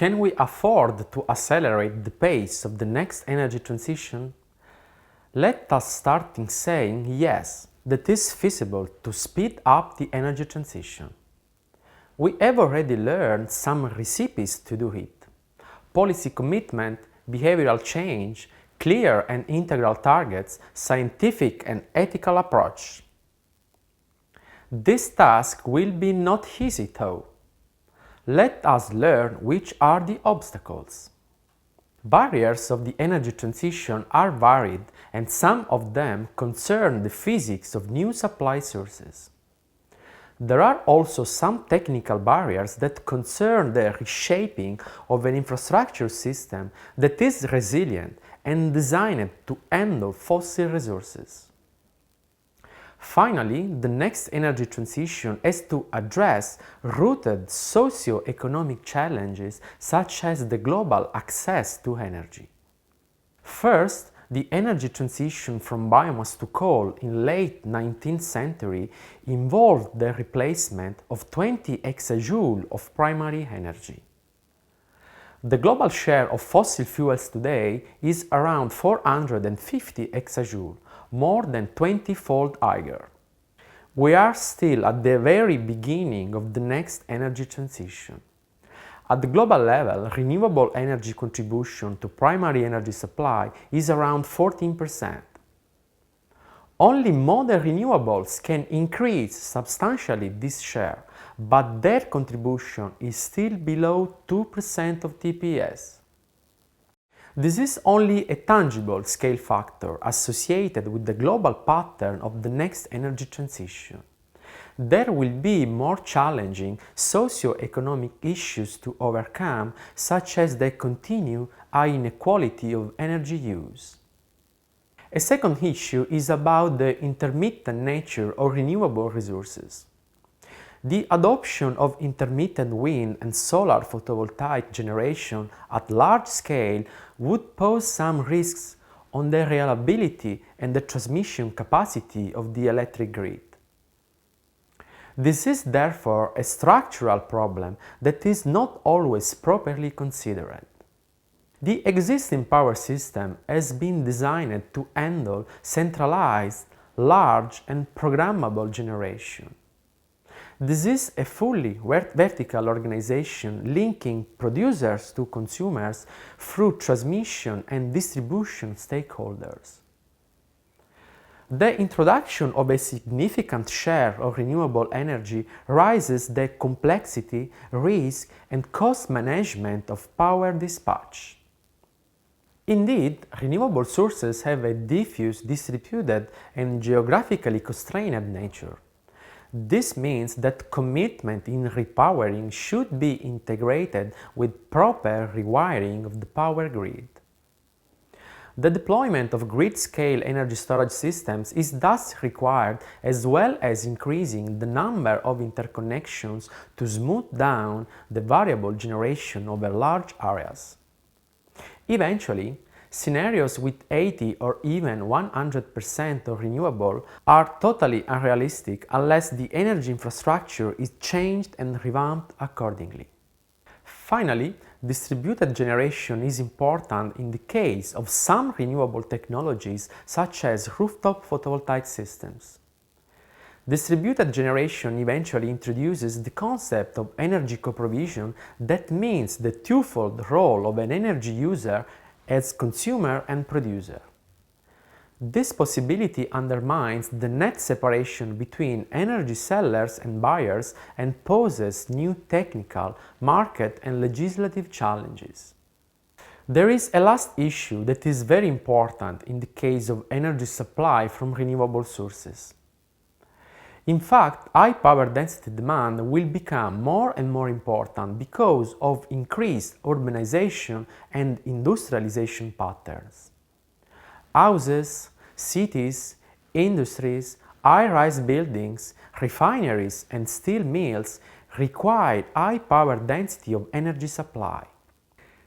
Can we afford to accelerate the pace of the next energy transition? Let us start in saying yes, that it is feasible to speed up the energy transition. We have already learned some recipes to do it: policy commitment, behavioral change, clear and integral targets, scientific and ethical approach. This task will be not easy though. Let us learn which are the obstacles. Barriers of the energy transition are varied, and some of them concern the physics of new supply sources. There are also some technical barriers that concern the reshaping of an infrastructure system that is resilient and designed to handle fossil resources. Finally, the next energy transition has to address rooted socio-economic challenges such as the global access to energy. First, the energy transition from biomass to coal in late 19th century involved the replacement of 20 exajoule of primary energy. The global share of fossil fuels today is around 450 exajoule, more than 20-fold higher. We are still at the very beginning of the next energy transition. At the global level, renewable energy contribution to primary energy supply is around 14%. Only modern renewables can increase substantially this share, but their contribution is still below 2% of TPS. This is only a tangible scale factor associated with the global pattern of the next energy transition. There will be more challenging socio-economic issues to overcome, such as the continued high inequality of energy use. A second issue is about the intermittent nature of renewable resources. The adoption of intermittent wind and solar photovoltaic generation at large scale would pose some risks on the reliability and the transmission capacity of the electric grid. This is therefore a structural problem that is not always properly considered. The existing power system has been designed to handle centralized, large and programmable generation. This is a fully vertical organization linking producers to consumers through transmission and distribution stakeholders. The introduction of a significant share of renewable energy raises the complexity, risk, and cost management of power dispatch. Indeed, renewable sources have a diffuse, distributed, and geographically constrained nature. This means that commitment in repowering should be integrated with proper rewiring of the power grid. The deployment of grid-scale energy storage systems is thus required, as well as increasing the number of interconnections to smooth down the variable generation over large areas. Eventually, scenarios with 80 or even 100% of renewable are totally unrealistic unless the energy infrastructure is changed and revamped accordingly. Finally, distributed generation is important in the case of some renewable technologies such as rooftop photovoltaic systems. Distributed generation eventually introduces the concept of energy co-provision that means the twofold role of an energy user as consumer and producer. This possibility undermines the net separation between energy sellers and buyers and poses new technical, market and legislative challenges. There is a last issue that is very important in the case of energy supply from renewable sources. In fact, high power density demand will become more and more important because of increased urbanization and industrialization patterns. Houses, cities, industries, high-rise buildings, refineries and steel mills require high power density of energy supply.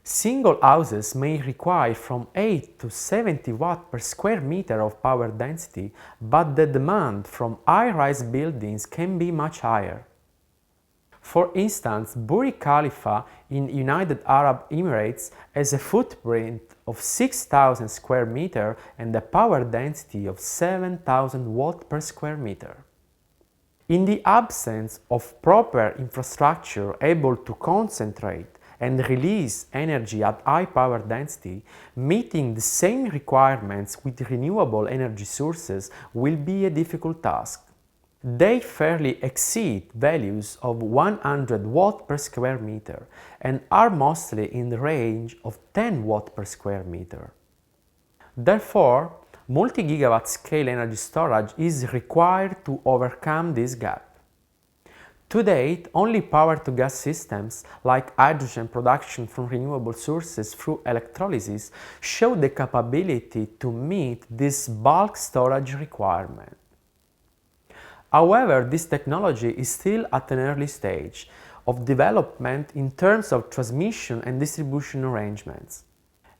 Single houses may require from 8 to 70 watt per square meter of power density, but the demand from high-rise buildings can be much higher. For instance, Burj Khalifa in United Arab Emirates has a footprint of 6,000 square meter and a power density of 7,000 watt per square meter. In the absence of proper infrastructure able to concentrate and release energy at high power density, meeting the same requirements with renewable energy sources will be a difficult task. They fairly exceed values of 100 watt per square meter and are mostly in the range of 10 watt per square meter. Therefore, multi-gigawatt scale energy storage is required to overcome this gap. To date, only power-to-gas systems like hydrogen production from renewable sources through electrolysis show the capability to meet this bulk storage requirement. However, this technology is still at an early stage of development in terms of transmission and distribution arrangements.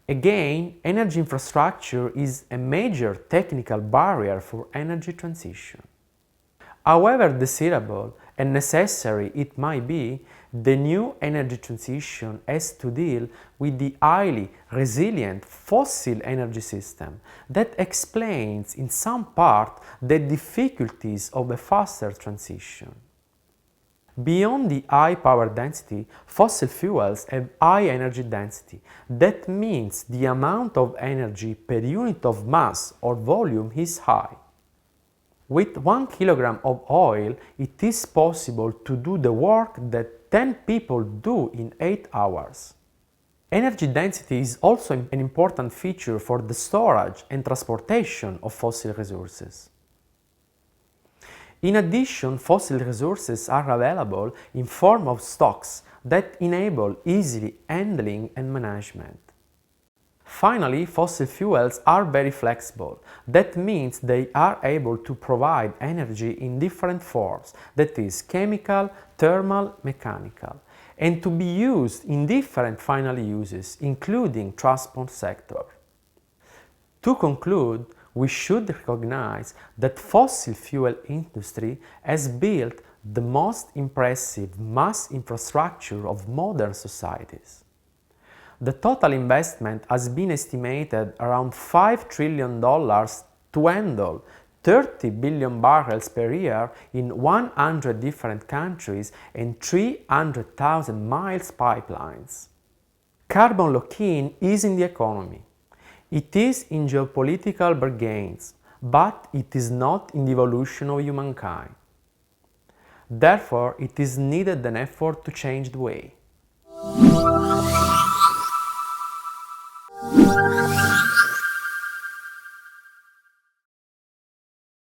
Again, energy infrastructure is a major technical barrier for energy transition. However desirable and necessary it might be, the new energy transition has to deal with the highly resilient fossil energy system that explains in some part the difficulties of a faster transition. Beyond the high power density, fossil fuels have high energy density. That means the amount of energy per unit of mass or volume is high. With 1 kilogram of oil, it is possible to do the work that 10 people do in 8 hours. Energy density is also an important feature for the storage and transportation of fossil resources. In addition, fossil resources are available in form of stocks that enable easy handling and management. Finally, fossil fuels are very flexible. That means they are able to provide energy in different forms, that is, chemical, thermal, mechanical, and to be used in different final uses, including transport sector. To conclude, we should recognize that fossil fuel industry has built the most impressive mass infrastructure of modern societies. The total investment has been estimated around $5 trillion to handle 30 billion barrels per year in 100 different countries and 300,000 miles pipelines. Carbon lock-in is in the economy. It is in geopolitical bargains, but it is not in the evolution of humankind. Therefore, it is needed an effort to change the way.